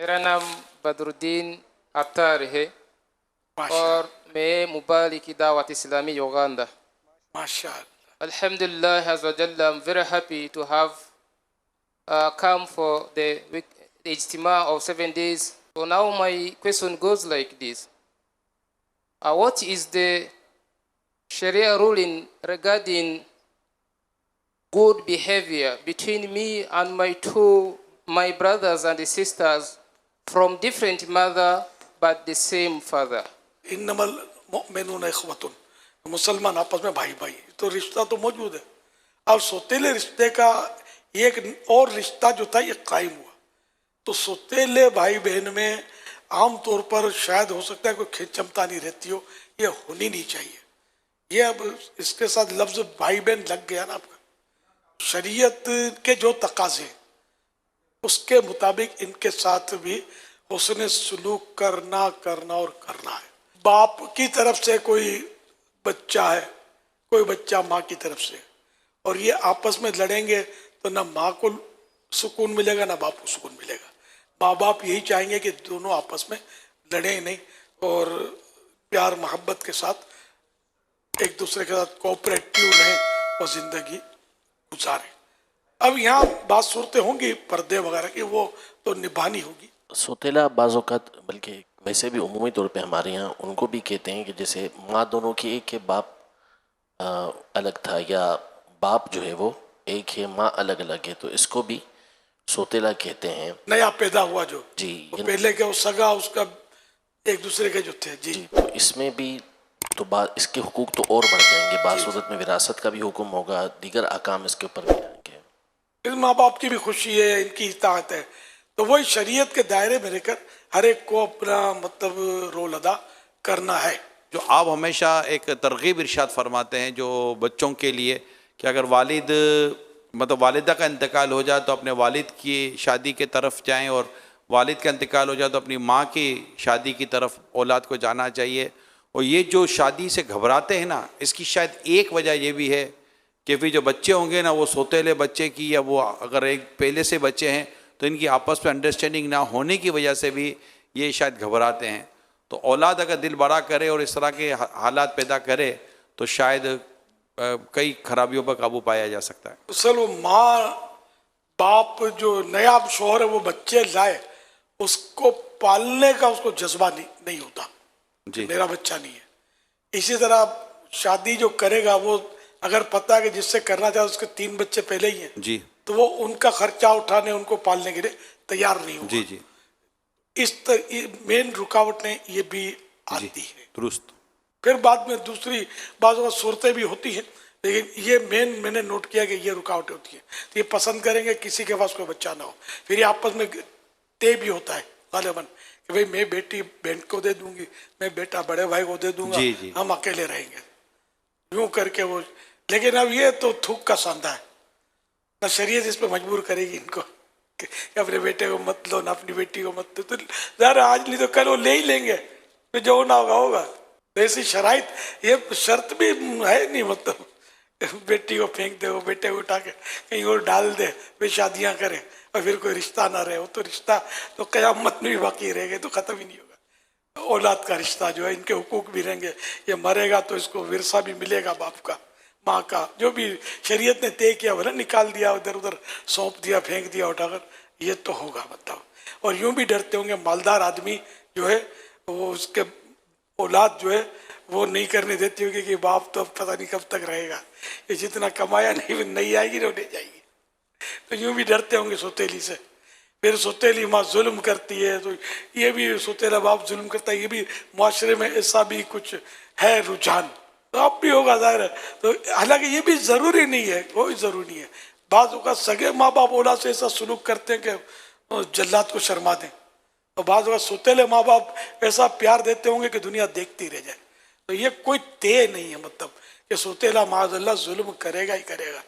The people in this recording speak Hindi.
मेरा नाम बदरुद्दीन अत्तार है और मैं मुबालिक की दावत इस्लामी युगांडा. माशाअल्लाह. Alhamdulillah Azza wa Jalla, I'm very happy to have come for the Ijtima of 7 days. So now my question goes like this. What is the Sharia ruling regarding good behavior between me and my brothers and sisters from different mother but the same father? इन्नमल मोमिनून इख्वतुन, मुसलमान आपस में भाई भाई, तो रिश्ता तो मौजूद है. अब सौतेले रिश्ते का एक और रिश्ता जो था ये कायम हुआ. तो सौतेले भाई बहन में आमतौर पर शायद हो सकता है कोई खिंचमतानी रहती हो, ये होनी नहीं चाहिए. ये अब इसके साथ लफ्ज भाई बहन लग गया ना आपका. शरीयत के जो तकाजे उसके मुताबिक इनके साथ भी हुस्न सुलूक करना और करना है. बाप की तरफ से कोई बच्चा है, कोई बच्चा माँ की तरफ से, और ये आपस में लड़ेंगे तो ना माँ को सुकून मिलेगा ना बाप को सुकून मिलेगा. माँ बाप यही चाहेंगे कि दोनों आपस में लड़े नहीं और प्यार मोहब्बत के साथ एक दूसरे के साथ कोऑपरेटिव रहें और जिंदगी गुजारें. अब यहाँ बात सूरतें होंगी पर्दे वगैरह की, वो तो निभानी होगी. सौतेला बाज़-औक़ात बल्कि वैसे भी उमूमी तौर पे हमारे यहाँ उनको भी कहते हैं कि जैसे माँ दोनों की एक है, बाप अलग था, या बाप जो है वो एक है, माँ अलग अलग है, तो इसको भी सौतेला कहते हैं. नया पैदा हुआ जो जी, पहले के वो सगा उसका एक दूसरे के जो थे. जी, तो इसमें भी तो इसके हुकूक तो और बढ़ जाएंगे. बात सूरत में विरासत का भी हुक्म होगा, दीगर अहकाम इसके ऊपर भी आएंगे. इस माँ बाप की भी खुशी है, इनकी इताअत है, तो वही शरीयत के दायरे में रहकर हर एक को अपना मतलब रोल अदा करना है. जो आप हमेशा एक तरगीब इरशाद फरमाते हैं जो बच्चों के लिए कि अगर वालिद मतलब वालिदा का इंतकाल हो जाए तो अपने वालिद की शादी के तरफ जाएं, और वालिद का इंतकाल हो जाए तो अपनी माँ की शादी की तरफ औलाद को जाना चाहिए. और ये जो शादी से घबराते हैं ना, इसकी शायद एक वजह ये भी है कि फिर जो बच्चे होंगे ना वो सौतेले बच्चे की, या वो अगर एक पहले से बच्चे हैं तो इनकी आपस में अंडरस्टैंडिंग ना होने की वजह से भी ये शायद घबराते हैं. तो औलाद अगर दिल बड़ा करे और इस तरह के हालात पैदा करे तो शायद कई खराबियों पर काबू पाया जा सकता है. असल वो माँ बाप जो नया शौहर है वो बच्चे लाए, उसको पालने का उसको जज्बा नहीं होता जी, मेरा बच्चा नहीं है. इसी तरह शादी जो करेगा वो अगर पता है कि जिससे करना चाहे उसके 3 बच्चे पहले ही हैं जी, तो वो उनका खर्चा उठाने उनको पालने के लिए तैयार नहीं होगा. जी जी, इस मेन रुकावट ने ये भी आती है. दुरुस्त. फिर बाद में दूसरी बाज़ सूरतें भी होती हैं, लेकिन ये मेन मैंने नोट किया कि ये रुकावटें होती हैं. तो ये पसंद करेंगे किसी के पास कोई बच्चा ना हो, फिर ये आपस में तय भी होता है गालिबन कि भाई मैं बेटी बहन को दे दूंगी, मैं बेटा बड़े भाई को दे दूंगा, हम अकेले रहेंगे, यूँ करके वो. लेकिन अब ये तो थूक का सांधा है ना, शरीयत इस पर मजबूर करेगी इनको कि अपने बेटे को मत लो ना अपनी बेटी को मत लो. तो ज़रा आज नहीं तो कल वो ले ही लेंगे, तो जो होना होगा. तो ऐसी शराइत ये शर्त भी है नहीं, मतलब बेटी को फेंक दे, वो बेटे को उठा के कहीं और डाल दे, वे शादियाँ करें और फिर कोई रिश्ता ना रहे. वो तो रिश्ता तो क़यामत में भी बाकी रहेगा, तो ख़त्म ही नहीं होगा. औलाद का रिश्ता जो है, इनके हुकूक भी रहेंगे. ये मरेगा तो इसको विरसा भी मिलेगा बाप का, माँ का, जो भी शरीयत ने तय किया वह निकाल दिया, उधर उधर सौंप दिया, फेंक दिया उठाकर, ये तो होगा मतलब. और यूं भी डरते होंगे मालदार आदमी जो है वो उसके औलाद जो है वो नहीं करने देती होगी कि बाप तो पता नहीं कब तक रहेगा, ये जितना कमाया नहीं आएगी ना ले जाएगी. तो यूं भी डरते होंगे सौतेली से. फिर सौतेली माँ जुल्म करती है तो ये भी सौतेला बाप जुल्म करता है. ये भी मुआशरे में ऐसा भी कुछ है रुझान, तो अब भी होगा ज़ाहिर है. तो हालांकि ये भी ज़रूरी नहीं है, कोई ज़रूरी नहीं है. बाज़ औक़ात सगे माँ बाप औलाद से ऐसा सलूक करते हैं कि जल्लाद को शर्मा दें, और बाज़ औक़ात सौतेले माँ बाप ऐसा प्यार देते होंगे कि दुनिया देखती रह जाए. तो ये कोई तय नहीं है मतलब कि सौतेला माज़अल्लाह जुल्म करेगा ही करेगा.